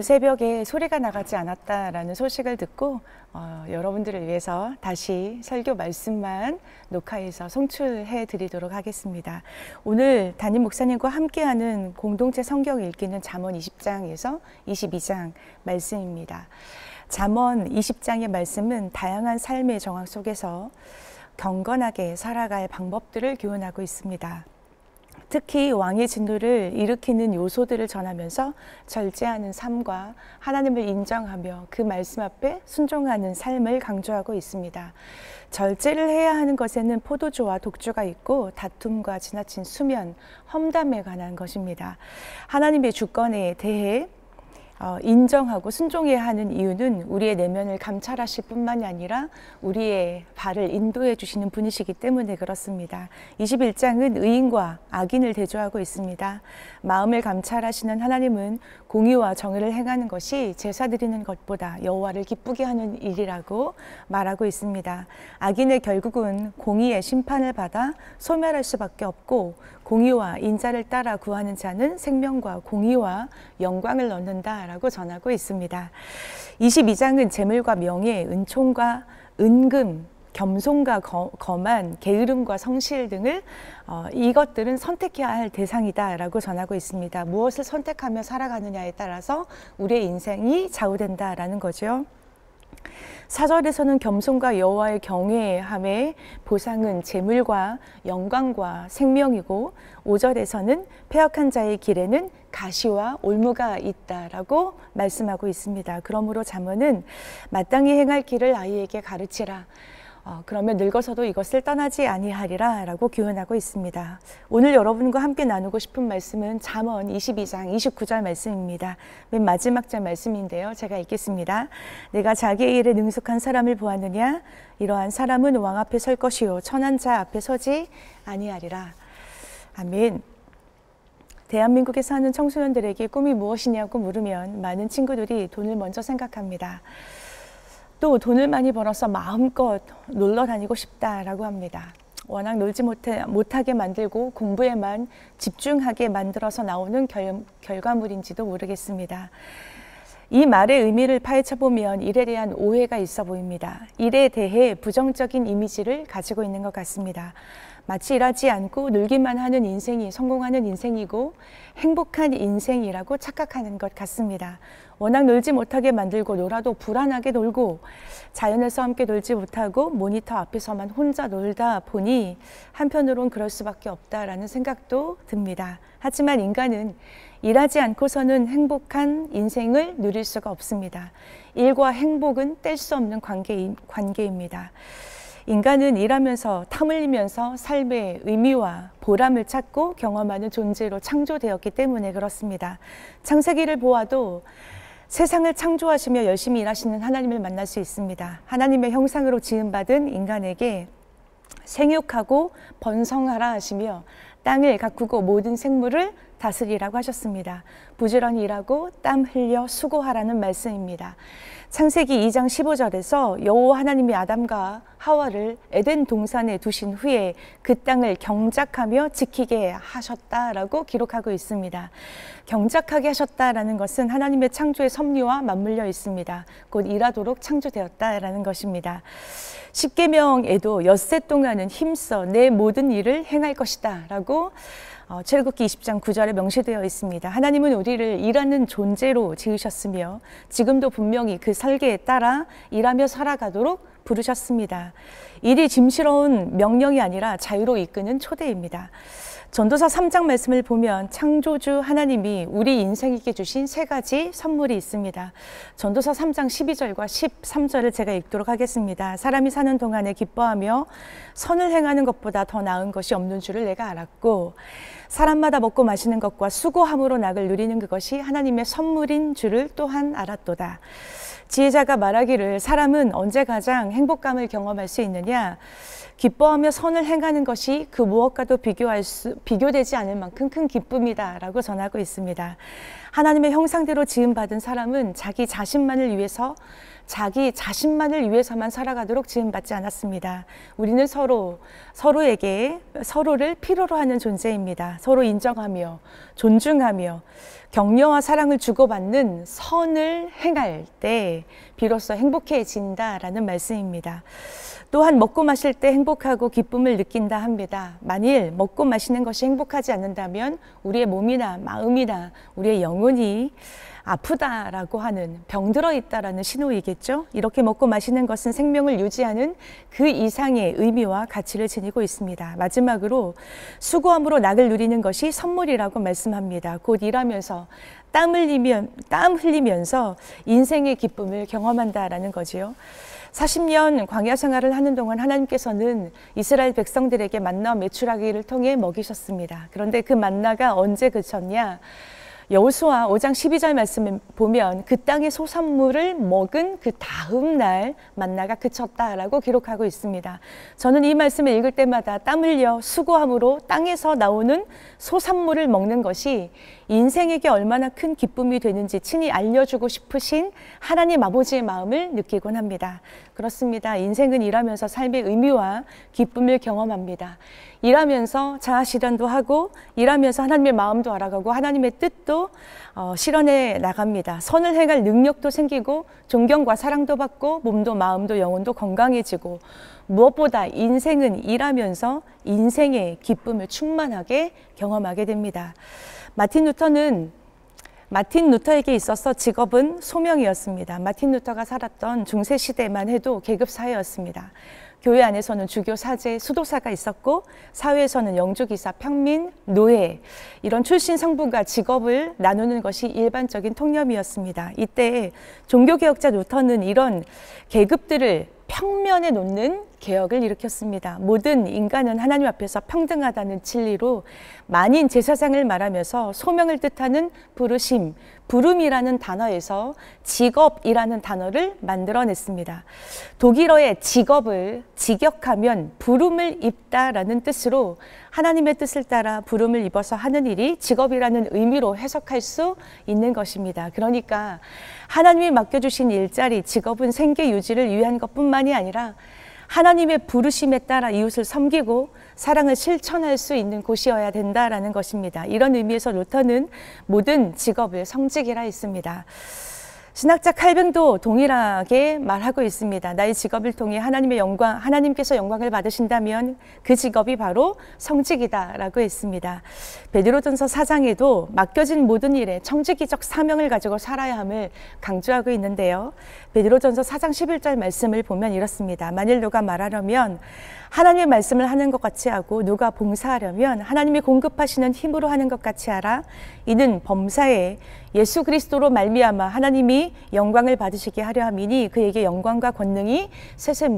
새벽에 소리가 나가지 않았다라는 소식을 듣고 여러분들을 위해서 다시 설교 말씀만 녹화해서 송출해 드리도록 하겠습니다. 오늘 담임 목사님과 함께하는 공동체 성경 읽기는 잠언 20장에서 22장 말씀입니다. 잠언 20장의 말씀은 다양한 삶의 정황 속에서 경건하게 살아갈 방법들을 교훈하고 있습니다. 특히 왕의 진노를 일으키는 요소들을 전하면서 절제하는 삶과 하나님을 인정하며 그 말씀 앞에 순종하는 삶을 강조하고 있습니다. 절제를 해야 하는 것에는 포도주와 독주가 있고 다툼과 지나친 수면, 험담에 관한 것입니다. 하나님의 주권에 대해 인정하고 순종해야 하는 이유는 우리의 내면을 감찰하실 뿐만이 아니라 우리의 발을 인도해 주시는 분이시기 때문에 그렇습니다. 21장은 의인과 악인을 대조하고 있습니다. 마음을 감찰하시는 하나님은 공의와 정의를 행하는 것이 제사 드리는 것보다 여호와를 기쁘게 하는 일이라고 말하고 있습니다. 악인의 결국은 공의의 심판을 받아 소멸할 수밖에 없고 공의와 인자를 따라 구하는 자는 생명과 공의와 영광을 얻는다라고 전하고 있습니다. 22장은 재물과 명예, 은총과 은금, 겸손과 거만, 게으름과 성실 등을 이것들은 선택해야 할 대상이다라고 전하고 있습니다. 무엇을 선택하며 살아가느냐에 따라서 우리의 인생이 좌우된다라는 거죠. 4절에서는 겸손과 여호와의 경외함의 보상은 재물과 영광과 생명이고 5절에서는 패역한 자의 길에는 가시와 올무가 있다라고 말씀하고 있습니다. 그러므로 잠언은 마땅히 행할 길을 아이에게 가르치라. 그러면 늙어서도 이것을 떠나지 아니하리라 라고 교훈하고 있습니다. 오늘 여러분과 함께 나누고 싶은 말씀은 잠언 22장 29절 말씀입니다. 맨 마지막 절 말씀인데요. 제가 읽겠습니다. 내가 자기의 일에 능숙한 사람을 보았느냐? 이러한 사람은 왕 앞에 설 것이요 천한 자 앞에 서지 아니하리라. 아멘. 대한민국에 사는 청소년들에게 꿈이 무엇이냐고 물으면 많은 친구들이 돈을 먼저 생각합니다. 또 돈을 많이 벌어서 마음껏 놀러 다니고 싶다라고 합니다. 워낙 놀지 못하게 만들고 공부에만 집중하게 만들어서 나오는 결과물인지도 모르겠습니다. 이 말의 의미를 파헤쳐 보면 일에 대한 오해가 있어 보입니다. 일에 대해 부정적인 이미지를 가지고 있는 것 같습니다. 마치 일하지 않고 놀기만 하는 인생이 성공하는 인생이고 행복한 인생이라고 착각하는 것 같습니다. 워낙 놀지 못하게 만들고 놀아도 불안하게 놀고 자연에서 함께 놀지 못하고 모니터 앞에서만 혼자 놀다 보니 한편으론 그럴 수밖에 없다라는 생각도 듭니다. 하지만 인간은 일하지 않고서는 행복한 인생을 누릴 수가 없습니다. 일과 행복은 뗄 수 없는 관계입니다. 인간은 일하면서 땀 흘리면서 삶의 의미와 보람을 찾고 경험하는 존재로 창조되었기 때문에 그렇습니다. 창세기를 보아도 세상을 창조하시며 열심히 일하시는 하나님을 만날 수 있습니다. 하나님의 형상으로 지음받은 인간에게 생육하고 번성하라 하시며 땅을 가꾸고 모든 생물을 다스리라고 하셨습니다. 부지런히 일하고 땀 흘려 수고하라는 말씀입니다. 창세기 2장 15절에서 여호와 하나님이 아담과 하와를 에덴 동산에 두신 후에 그 땅을 경작하며 지키게 하셨다라고 기록하고 있습니다. 경작하게 하셨다라는 것은 하나님의 창조의 섭리와 맞물려 있습니다. 곧 일하도록 창조되었다라는 것입니다. 십계명에도 엿새 동안은 힘써 내 모든 일을 행할 것이다 라고 출애굽기 20장 9절에 명시되어 있습니다. 하나님은 우리를 일하는 존재로 지으셨으며 지금도 분명히 그 설계에 따라 일하며 살아가도록 부르셨습니다. 일이 짐스러운 명령이 아니라 자유로 이끄는 초대입니다. 전도서 3장 말씀을 보면 창조주 하나님이 우리 인생에게 주신 세 가지 선물이 있습니다. 전도서 3장 12절과 13절을 제가 읽도록 하겠습니다. 사람이 사는 동안에 기뻐하며 선을 행하는 것보다 더 나은 것이 없는 줄을 내가 알았고 사람마다 먹고 마시는 것과 수고함으로 낙을 누리는 그것이 하나님의 선물인 줄을 또한 알았도다. 지혜자가 말하기를 사람은 언제 가장 행복감을 경험할 수 있느냐? 기뻐하며 선을 행하는 것이 그 무엇과도 비교되지 않을 만큼 큰 기쁨이다 라고 전하고 있습니다. 하나님의 형상대로 지음받은 사람은 자기 자신만을 위해서만 살아가도록 지음받지 않았습니다. 우리는 서로에게 서로를 필요로 하는 존재입니다. 서로 인정하며 존중하며 격려와 사랑을 주고받는 선을 행할 때 비로소 행복해진다라는 말씀입니다. 또한 먹고 마실 때 행복하고 기쁨을 느낀다 합니다. 만일 먹고 마시는 것이 행복하지 않는다면 우리의 몸이나 마음이나 우리의 영혼이 아프다라고 하는, 병들어 있다라는 신호이겠죠. 이렇게 먹고 마시는 것은 생명을 유지하는 그 이상의 의미와 가치를 지니고 있습니다. 마지막으로 수고함으로 낙을 누리는 것이 선물이라고 말씀합니다. 곧 일하면서 땀 흘리면서 인생의 기쁨을 경험한다라는 거지요. 40년 광야 생활을 하는 동안 하나님께서는 이스라엘 백성들에게 만나와 메추라기를 통해 먹이셨습니다. 그런데 그 만나가 언제 그쳤냐? 여호수아 5장 12절 말씀을 보면 그 땅의 소산물을 먹은 그 다음 날 만나가 그쳤다라고 기록하고 있습니다. 저는 이 말씀을 읽을 때마다 땀 흘려 수고함으로 땅에서 나오는 소산물을 먹는 것이 인생에게 얼마나 큰 기쁨이 되는지 친히 알려주고 싶으신 하나님 아버지의 마음을 느끼곤 합니다. 그렇습니다. 인생은 일하면서 삶의 의미와 기쁨을 경험합니다. 일하면서 자아실현도 하고 일하면서 하나님의 마음도 알아가고 하나님의 뜻도 실현해 나갑니다. 선을 행할 능력도 생기고 존경과 사랑도 받고 몸도 마음도 영혼도 건강해지고 무엇보다 인생은 일하면서 인생의 기쁨을 충만하게 경험하게 됩니다. 마틴 루터에게 있어서 직업은 소명이었습니다. 마틴 루터가 살았던 중세 시대만 해도 계급 사회였습니다. 교회 안에서는 주교, 사제, 수도사가 있었고 사회에서는 영주기사, 평민, 노예 이런 출신 성분과 직업을 나누는 것이 일반적인 통념이었습니다. 이때 종교개혁자 루터는 이런 계급들을 평면에 놓는 개혁을 일으켰습니다. 모든 인간은 하나님 앞에서 평등하다는 진리로 만인 제사장을 말하면서 소명을 뜻하는 부르심, 부름이라는 단어에서 직업이라는 단어를 만들어냈습니다. 독일어의 직업을 직역하면 부름을 입다라는 뜻으로 하나님의 뜻을 따라 부름을 입어서 하는 일이 직업이라는 의미로 해석할 수 있는 것입니다. 그러니까 하나님이 맡겨주신 일자리, 직업은 생계 유지를 위한 것뿐만이 아니라 하나님의 부르심에 따라 이웃을 섬기고 사랑을 실천할 수 있는 곳이어야 된다라는 것입니다. 이런 의미에서 루터는 모든 직업을 성직이라 했습니다. 신학자 칼뱅도 동일하게 말하고 있습니다. 나의 직업을 통해 하나님께서 영광을 받으신다면 그 직업이 바로 성직이다라고 했습니다. 베드로전서 4장에도 맡겨진 모든 일에 청지기적 사명을 가지고 살아야 함을 강조하고 있는데요. 베드로전서 4장 11절 말씀을 보면 이렇습니다. 만일 누가 말하려면 하나님의 말씀을 하는 것 같이 하고 누가 봉사하려면 하나님이 공급하시는 힘으로 하는 것 같이 하라. 이는 범사에 예수 그리스도로 말미암아 하나님이 영광을 받으시게 하려 함이니 그에게 영광과 권능이 세세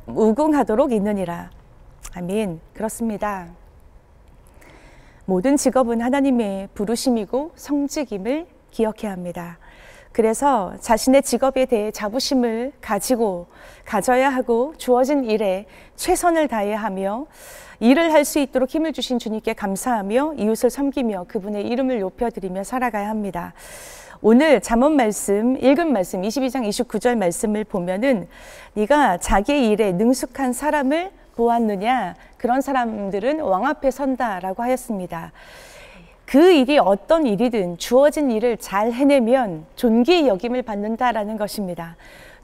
무궁하도록 있느니라. 아멘. 그렇습니다. 모든 직업은 하나님의 부르심이고 성직임을 기억해야 합니다. 그래서 자신의 직업에 대해 자부심을 가져야 하고 주어진 일에 최선을 다해야 하며 일을 할 수 있도록 힘을 주신 주님께 감사하며 이웃을 섬기며 그분의 이름을 높여드리며 살아가야 합니다. 오늘 잠언 말씀, 읽은 말씀 22장 29절 말씀을 보면은 네가 자기의 일에 능숙한 사람을 보았느냐? 그런 사람들은 왕 앞에 선다라고 하였습니다. 그 일이 어떤 일이든 주어진 일을 잘 해내면 존귀 여김을 받는다라는 것입니다.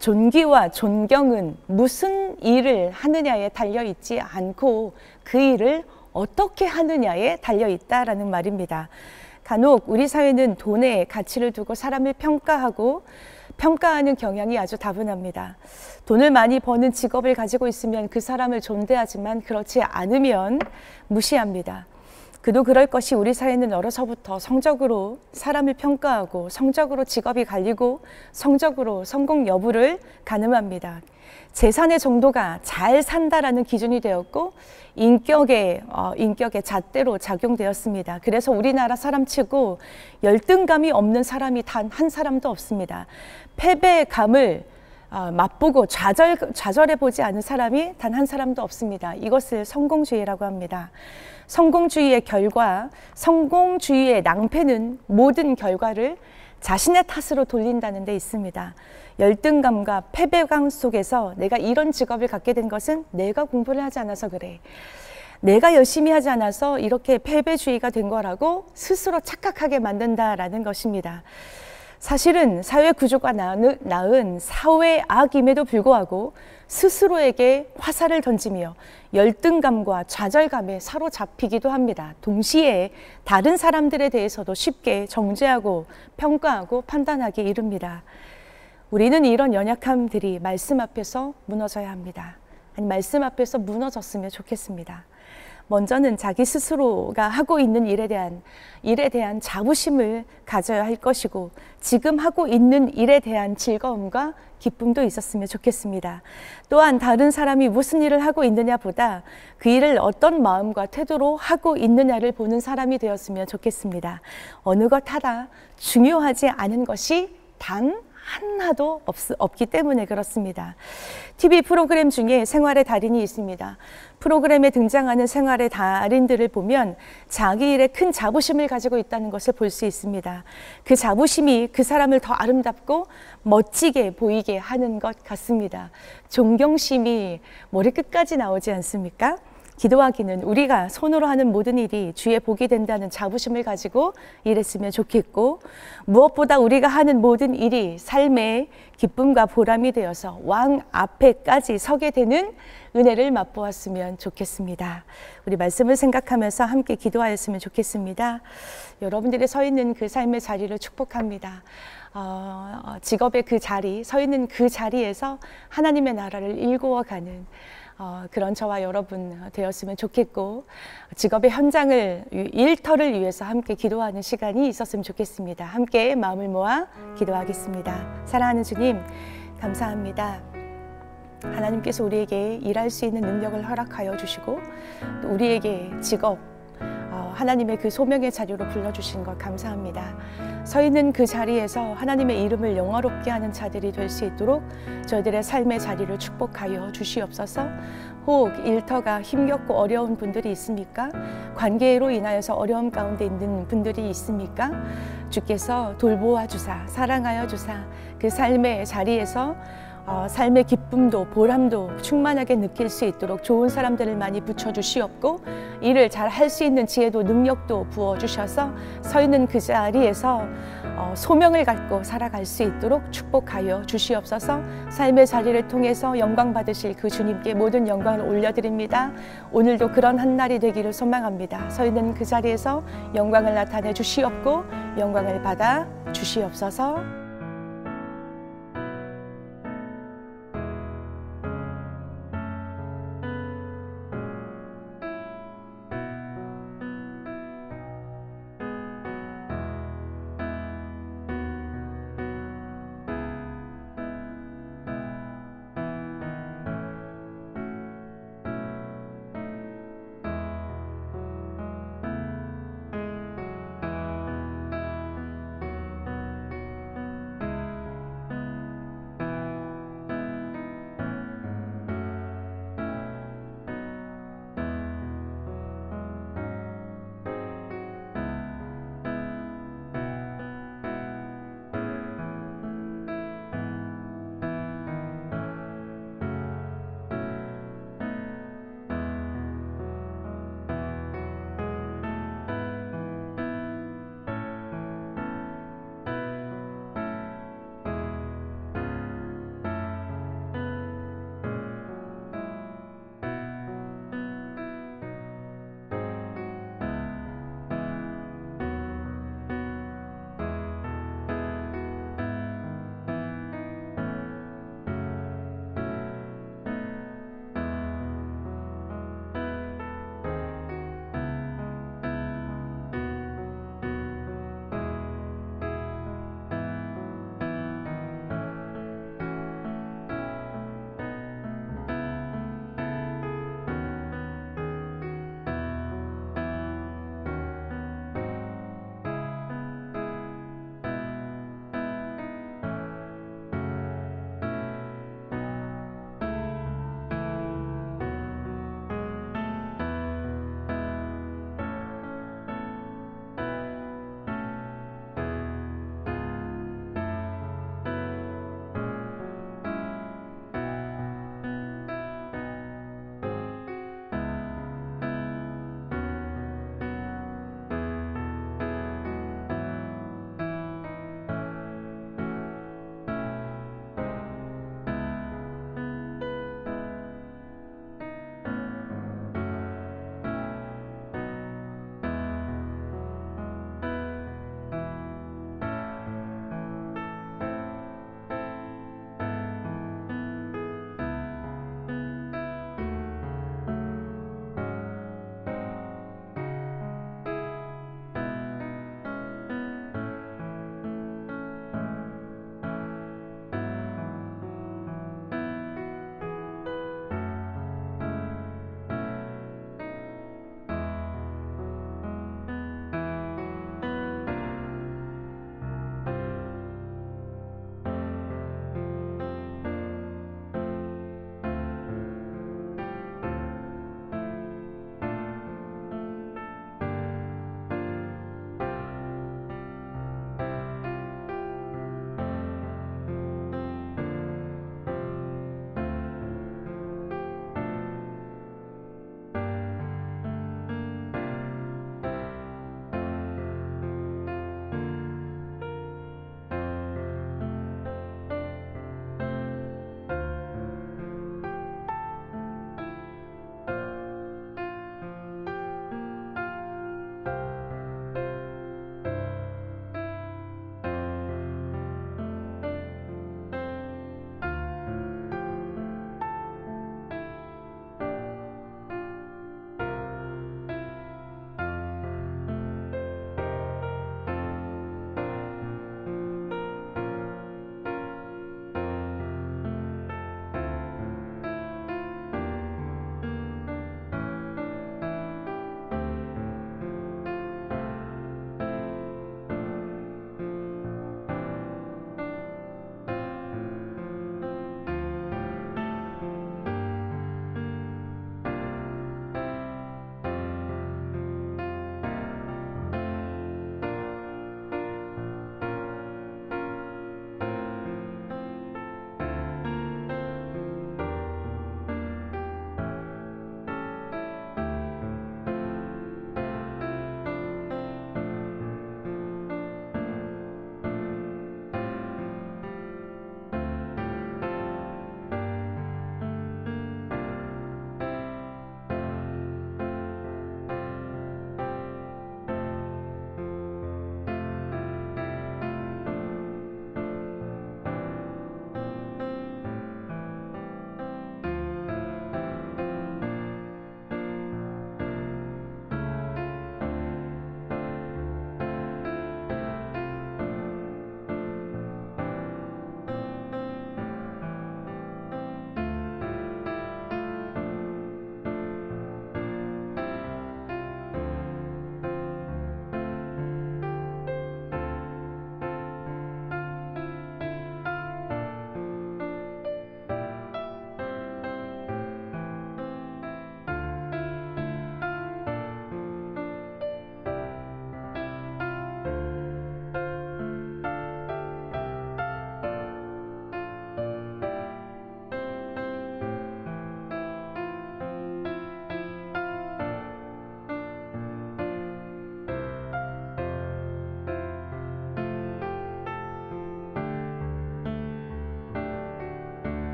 존귀와 존경은 무슨 일을 하느냐에 달려있지 않고 그 일을 어떻게 하느냐에 달려있다라는 말입니다. 간혹 우리 사회는 돈에 가치를 두고 사람을 평가하는 경향이 아주 다분합니다. 돈을 많이 버는 직업을 가지고 있으면 그 사람을 존대하지만 그렇지 않으면 무시합니다. 그도 그럴 것이 우리 사회는 어려서부터 성적으로 사람을 평가하고 성적으로 직업이 갈리고 성적으로 성공 여부를 가늠합니다. 재산의 정도가 잘 산다라는 기준이 되었고 인격의 잣대로 작용되었습니다. 그래서 우리나라 사람치고 열등감이 없는 사람이 단 한 사람도 없습니다. 패배감을 맛보고 좌절해 보지 않은 사람이 단 한 사람도 없습니다. 이것을 성공주의라고 합니다. 성공주의의 결과, 성공주의의 낭패는 모든 결과를 자신의 탓으로 돌린다는 데 있습니다. 열등감과 패배감 속에서 내가 이런 직업을 갖게 된 것은 내가 공부를 하지 않아서 그래. 내가 열심히 하지 않아서 이렇게 패배주의가 된 거라고 스스로 착각하게 만든다라는 것입니다. 사실은 사회 구조가 낳은 사회악임에도 불구하고 스스로에게 화살을 던지며 열등감과 좌절감에 사로잡히기도 합니다. 동시에 다른 사람들에 대해서도 쉽게 정죄하고 평가하고 판단하기 이릅니다. 우리는 이런 연약함들이 말씀 앞에서 무너져야 합니다. 아니, 말씀 앞에서 무너졌으면 좋겠습니다. 먼저는 자기 스스로가 하고 있는 일에 대한 자부심을 가져야 할 것이고, 지금 하고 있는 일에 대한 즐거움과 기쁨도 있었으면 좋겠습니다. 또한 다른 사람이 무슨 일을 하고 있느냐보다 그 일을 어떤 마음과 태도로 하고 있느냐를 보는 사람이 되었으면 좋겠습니다. 어느 것 하나 중요하지 않은 것이 단 하나도 없기 때문에 그렇습니다. TV 프로그램 중에 생활의 달인이 있습니다. 프로그램에 등장하는 생활의 달인들을 보면 자기 일에 큰 자부심을 가지고 있다는 것을 볼 수 있습니다. 그 자부심이 그 사람을 더 아름답고 멋지게 보이게 하는 것 같습니다. 존경심이 머리끝까지 나오지 않습니까? 기도하기는 우리가 손으로 하는 모든 일이 주의 복이 된다는 자부심을 가지고 일했으면 좋겠고, 무엇보다 우리가 하는 모든 일이 삶의 기쁨과 보람이 되어서 왕 앞에까지 서게 되는 은혜를 맛보았으면 좋겠습니다. 우리 말씀을 생각하면서 함께 기도하였으면 좋겠습니다. 여러분들이 서 있는 그 삶의 자리를 축복합니다. 직업의 그 자리, 서 있는 그 자리에서 하나님의 나라를 일구어가는 그런 저와 여러분 되었으면 좋겠고, 직업의 현장을, 일터를 위해서 함께 기도하는 시간이 있었으면 좋겠습니다. 함께 마음을 모아 기도하겠습니다. 사랑하는 주님, 감사합니다. 하나님께서 우리에게 일할 수 있는 능력을 허락하여 주시고, 또 우리에게 직업, 하나님의 그 소명의 자리로 불러주신 것 감사합니다. 서 있는 그 자리에서 하나님의 이름을 영화롭게 하는 자들이 될 수 있도록 저희들의 삶의 자리를 축복하여 주시옵소서. 혹 일터가 힘겹고 어려운 분들이 있습니까? 관계로 인하여서 어려움 가운데 있는 분들이 있습니까? 주께서 돌보아 주사, 사랑하여 주사, 그 삶의 자리에서 삶의 기쁨도 보람도 충만하게 느낄 수 있도록 좋은 사람들을 많이 붙여주시옵고, 일을 잘 할 수 있는 지혜도 능력도 부어주셔서 서 있는 그 자리에서 소명을 갖고 살아갈 수 있도록 축복하여 주시옵소서. 삶의 자리를 통해서 영광 받으실 그 주님께 모든 영광을 올려드립니다. 오늘도 그런 한 날이 되기를 소망합니다. 서 있는 그 자리에서 영광을 나타내 주시옵고 영광을 받아 주시옵소서.